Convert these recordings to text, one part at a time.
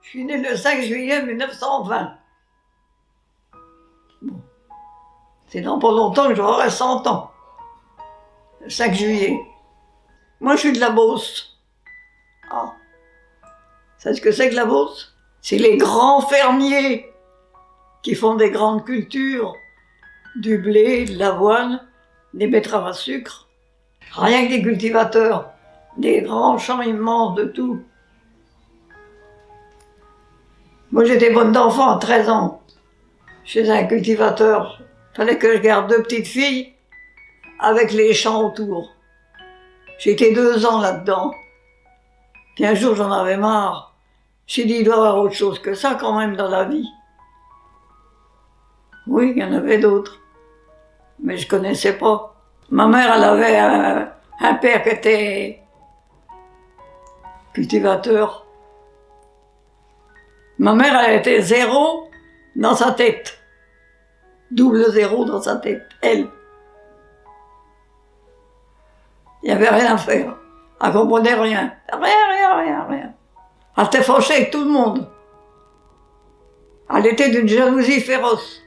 Je suis née le 5 juillet 1920. Bon. C'est dans pas longtemps que j'aurai 100 ans. Le 5 juillet. Moi, je suis de la Beauce. Ah. Vous savez ce que c'est que la Beauce? C'est les grands fermiers qui font des grandes cultures, du blé, de l'avoine, des betteraves à sucre. Rien que des cultivateurs, des grands champs immenses de tout. Moi, j'étais bonne d'enfant à 13 ans. Chez un cultivateur. Il fallait que je garde 2 petites filles avec les champs autour. J'ai été 2 ans là-dedans. Puis un jour, j'en avais marre. J'ai dit, il doit y avoir autre chose que ça quand même dans la vie. Oui, il y en avait d'autres. Mais je connaissais pas. Ma mère, elle avait un père qui était cultivateur. Ma mère, elle était 0 dans sa tête. Double 0 dans sa tête, elle. Il n'y avait rien à faire. Elle comprenait rien. Rien. Elle était fâchée avec tout le monde. Elle était d'une jalousie féroce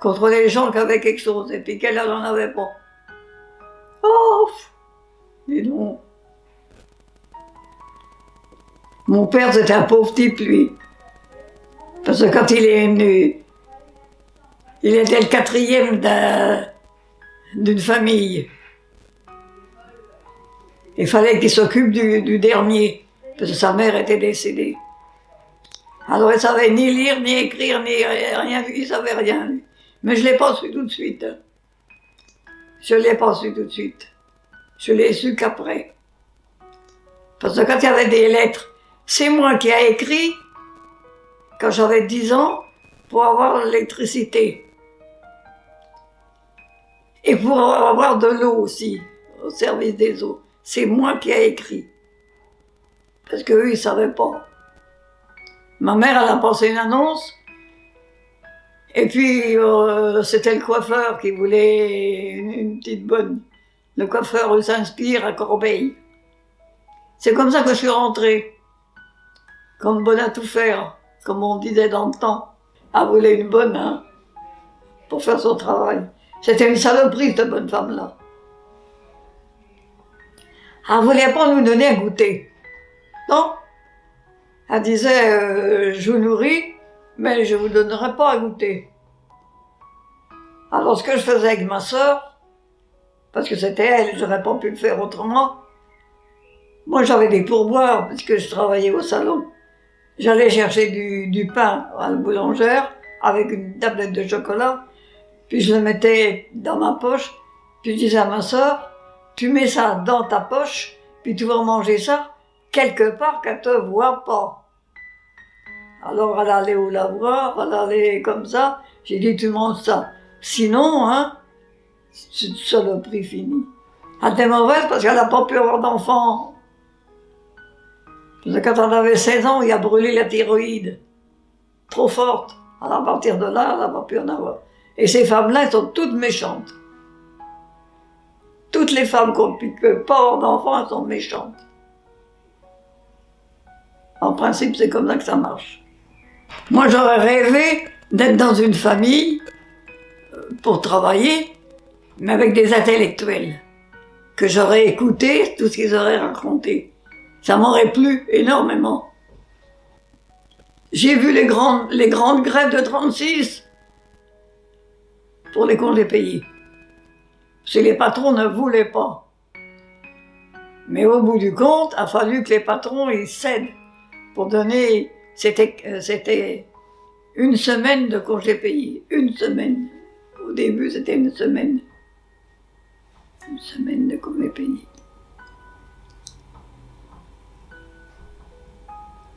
contre les gens qui avaient quelque chose et puis qu'elle n'en avait pas. Oh, dis donc. Mon père, c'était un pauvre type, lui. Parce que quand il est venu, il était le 4e d'une famille. Il fallait qu'il s'occupe du dernier, parce que sa mère était décédée. Alors il savait ni lire, ni écrire, ni rien, il savait rien, lui. Mais je ne l'ai pas su tout de suite. Je ne l'ai pas su tout de suite. Je l'ai su qu'après. Parce que quand il y avait des lettres, c'est moi qui ai écrit, quand j'avais 10 ans, pour avoir l'électricité. Et pour avoir de l'eau aussi, au service des eaux. C'est moi qui ai écrit. Parce qu'eux, ils ne savaient pas. Ma mère, elle a passé une annonce. Et puis, c'était le coiffeur qui voulait une petite bonne. Le coiffeur rue Saint-Spire à Corbeil. C'est comme ça que je suis rentrée. Comme bonne à tout faire, comme on disait dans le temps. Elle voulait une bonne, hein, pour faire son travail. C'était une saloperie, cette bonne femme-là. Elle ne voulait pas nous donner à goûter. Non. Elle disait, je vous nourris, mais je ne vous donnerai pas à goûter. Alors ce que je faisais avec ma sœur, parce que c'était elle, je n'aurais pas pu le faire autrement, moi j'avais des pourboires, parce que je travaillais au salon. J'allais chercher du pain à la boulangère, avec une tablette de chocolat, puis je le mettais dans ma poche, puis je disais à ma sœur, tu mets ça dans ta poche, puis tu vas manger ça quelque part qu'elle te voit pas. Alors elle allait au lavoir, elle allait comme ça, j'ai dit tu manges ça. Sinon, hein, c'est une saloperie finie. Elle était mauvaise parce qu'elle n'a pas pu avoir d'enfant. Parce que quand elle avait 16 ans, il a brûlé la thyroïde. Trop forte. Alors à partir de là, elle n'a pas pu en avoir. Et ces femmes-là, elles sont toutes méchantes. Toutes les femmes qui ne peuvent pas avoir d'enfants, elles sont méchantes. En principe, c'est comme ça que ça marche. Moi, j'aurais rêvé d'être dans une famille pour travailler, mais avec des intellectuels, que j'aurais écouté tout ce qu'ils auraient raconté. Ça m'aurait plu énormément. J'ai vu les grandes grèves de 36 pour les congés payés. Parce que les patrons ne voulaient pas. Mais au bout du compte, il a fallu que les patrons ils cèdent pour donner. C'était une semaine de congés payés. Une semaine. Au début, c'était une semaine. Une semaine de congés payés.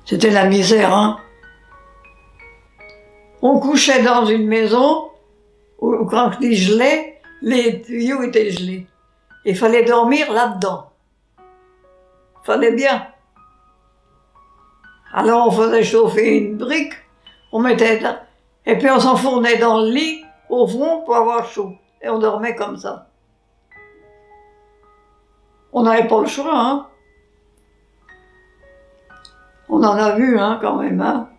C'était la misère, hein. On couchait dans une maison où, quand je dis gelé, les tuyaux étaient gelés. Il fallait dormir là-dedans. Fallait bien. Alors on faisait chauffer une brique, on mettait là, et puis on s'enfournait dans le lit, au fond, pour avoir chaud. Et on dormait comme ça. On n'avait pas le choix, hein. On en a vu, hein, quand même, hein.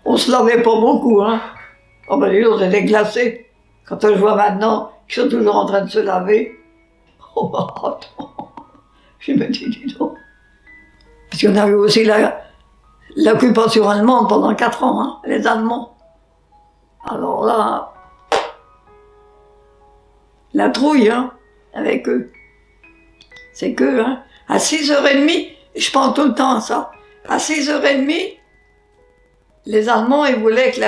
On se lavait pas beaucoup, hein. Oh ben, les autres étaient glacés. Quand je vois maintenant qu'ils sont toujours en train de se laver, oh bah, attends. Je me dis donc. Parce qu'on a eu aussi l'occupation allemande pendant 4 ans, hein, les Allemands. Alors là, la trouille, hein, avec eux. C'est que, hein, à 6h30, je pense tout le temps à ça, à 6h30, les Allemands, ils voulaient que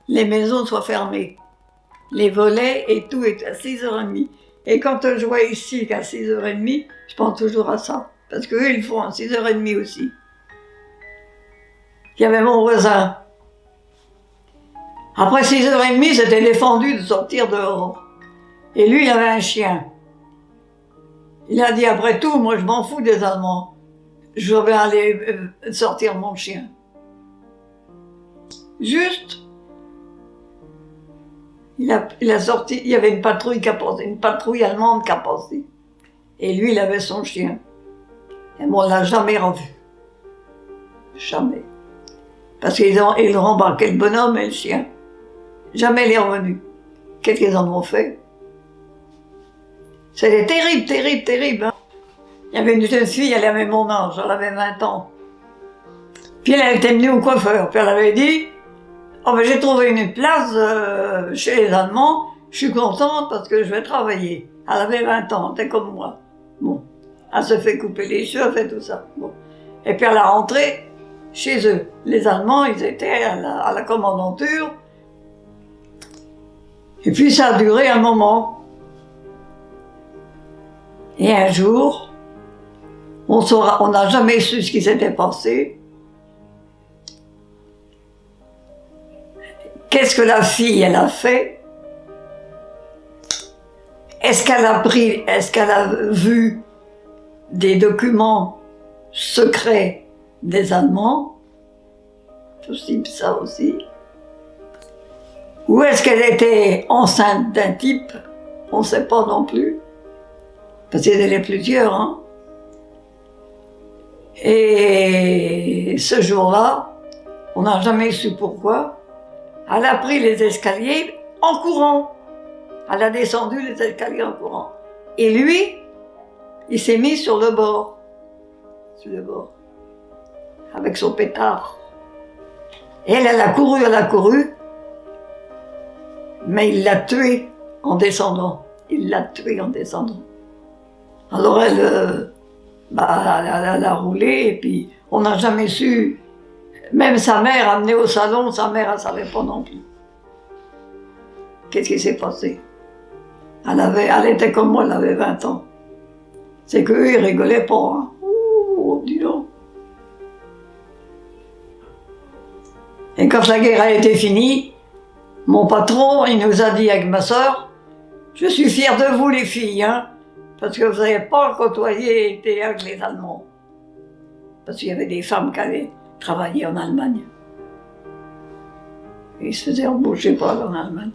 les maisons soient fermées. Les volets et tout est à 6h30. Et quand je vois ici qu'à 6h30, je pense toujours à ça. Parce qu'eux, ils le font à 6h30 aussi. Il y avait mon voisin. Après 6h30, c'était défendu de sortir dehors. Et lui, il avait un chien. Il a dit, après tout, moi, je m'en fous des Allemands. Je vais aller sortir mon chien. Juste, il a sorti, il y avait une patrouille qui a passé, une patrouille allemande qui a passé. Et lui, il avait son chien. Et moi, on l'a jamais revu. Jamais. Parce qu'ils ont embarqué le bonhomme et le chien. Jamais il est revenu. Qu'est-ce qu'ils en ont fait? C'était terrible, terrible, terrible. Hein. Il y avait une jeune fille, elle avait mon âge, elle avait 20 ans. Puis elle était venue au coiffeur, puis elle avait dit, oh ben j'ai trouvé une place chez les Allemands, je suis contente parce que je vais travailler. Elle avait 20 ans, elle était comme moi. Bon, elle se fait couper les cheveux, elle fait tout ça. Bon. Et puis elle a rentré chez eux. Les Allemands, ils étaient à la commandanture. Et puis ça a duré un moment. Et un jour, on n'a jamais su ce qui s'était passé. Qu'est-ce que la fille, elle a fait? Est-ce qu'elle a vu des documents secrets des Allemands? C'est possible ça aussi. Ou est-ce qu'elle était enceinte d'un type? On ne sait pas non plus. Parce qu'il y en avait plusieurs, hein. Et ce jour-là, on n'a jamais su pourquoi, elle a pris les escaliers en courant. Elle a descendu les escaliers en courant. Et lui, il s'est mis sur le bord. Sur le bord. Avec son pétard. Et elle a couru. Mais il l'a tué en descendant. Il l'a tué en descendant. Alors elle a roulé et puis on n'a jamais su. Même sa mère amenée au salon, sa mère elle savait pas non plus. Qu'est-ce qui s'est passé? Elle était comme moi, elle avait 20 ans. C'est qu'eux, ils rigolaient pas. Hein. Oh, dis donc. Et quand la guerre a été finie, mon patron, il nous a dit avec ma sœur, je suis fier de vous les filles, hein, parce que vous n'avez pas côtoyé et été avec les Allemands. Parce qu'il y avait des femmes qui allaient travailler en Allemagne. Et ils se faisaient embaucher par en Allemagne.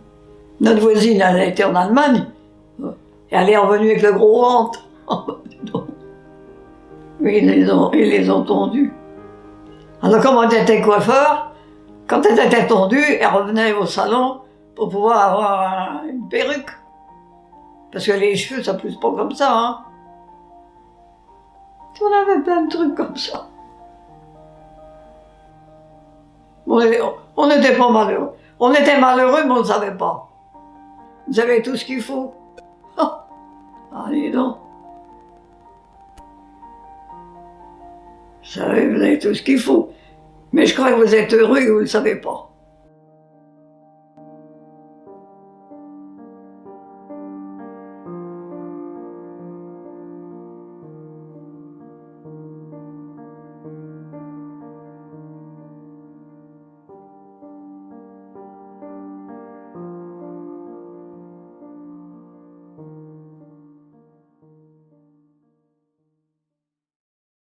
Notre voisine, elle a été en Allemagne, et elle est revenue avec le gros ventre. Oui, ils les ont tondus. Alors comme on était coiffeur, quand elle était tondue, elle revenait au salon pour pouvoir avoir une perruque. Parce que les cheveux, ça pousse pas comme ça, hein. On avait plein de trucs comme ça. On n'était pas malheureux. On était malheureux, mais on ne savait pas. Vous avez tout ce qu'il faut. Allez donc. Vous savez, vous avez tout ce qu'il faut. Mais je crois que vous êtes heureux et vous ne le savez pas.